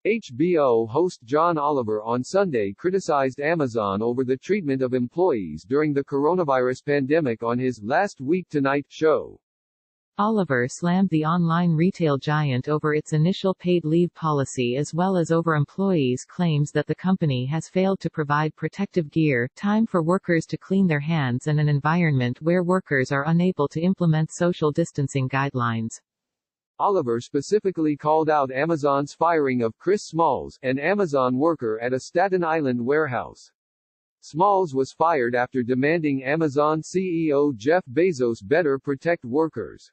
HBO host John Oliver on Sunday criticized Amazon over the treatment of employees during the coronavirus pandemic on his Last Week Tonight show. Oliver slammed the online retail giant over its initial paid leave policy as well as over employees' claims that the company has failed to provide protective gear, time for workers to clean their hands and an environment where workers are unable to implement social distancing guidelines. Oliver specifically called out Amazon's firing of Chris Smalls, an Amazon worker at a Staten Island warehouse. Smalls was fired after demanding Amazon CEO Jeff Bezos better protect workers.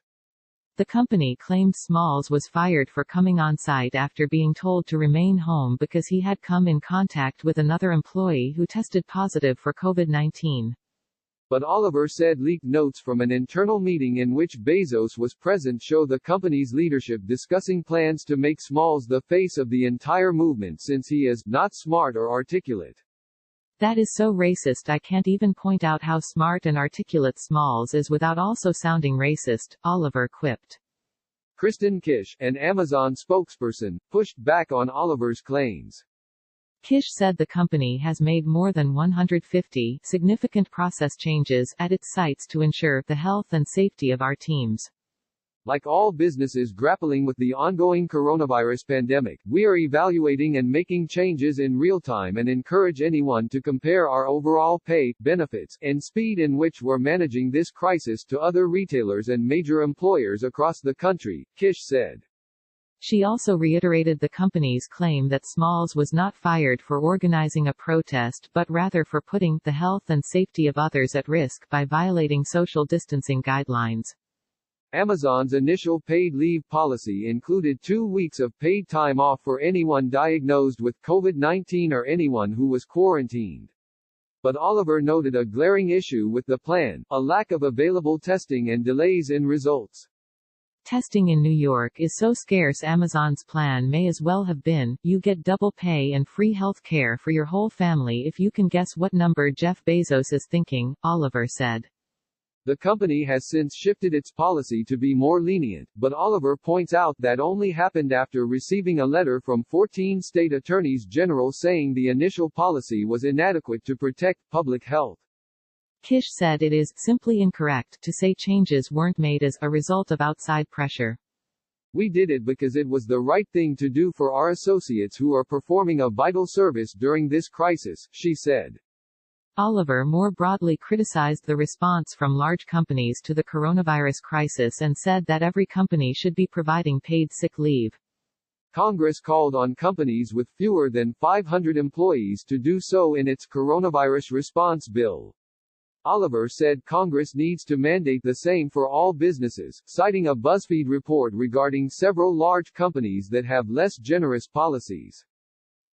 The company claimed Smalls was fired for coming on site after being told to remain home because he had come in contact with another employee who tested positive for COVID-19. But Oliver said leaked notes from an internal meeting in which Bezos was present show the company's leadership discussing plans to make Smalls the face of the entire movement since he is not smart or articulate. That is so racist I can't even point out how smart and articulate Smalls is without also sounding racist, Oliver quipped. Kristen Kish, an Amazon spokesperson, pushed back on Oliver's claims. Kish said the company has made more than 150 significant process changes at its sites to ensure the health and safety of our teams. Like all businesses grappling with the ongoing coronavirus pandemic, we are evaluating and making changes in real time and encourage anyone to compare our overall pay, benefits, and speed in which we're managing this crisis to other retailers and major employers across the country, Kish said. She also reiterated the company's claim that Smalls was not fired for organizing a protest but rather for putting the health and safety of others at risk by violating social distancing guidelines. Amazon's initial paid leave policy included 2 weeks of paid time off for anyone diagnosed with COVID-19 or anyone who was quarantined. But Oliver noted a glaring issue with the plan, a lack of available testing and delays in results. Testing in New York is so scarce Amazon's plan may as well have been, you get double pay and free health care for your whole family if you can guess what number Jeff Bezos is thinking, Oliver said. The company has since shifted its policy to be more lenient, but Oliver points out that only happened after receiving a letter from 14 state attorneys general saying the initial policy was inadequate to protect public health. Kish said it is simply incorrect to say changes weren't made as a result of outside pressure. We did it because it was the right thing to do for our associates who are performing a vital service during this crisis, she said. Oliver more broadly criticized the response from large companies to the coronavirus crisis and said that every company should be providing paid sick leave. Congress called on companies with fewer than 500 employees to do so in its coronavirus response bill. Oliver said Congress needs to mandate the same for all businesses, citing a BuzzFeed report regarding several large companies that have less generous policies.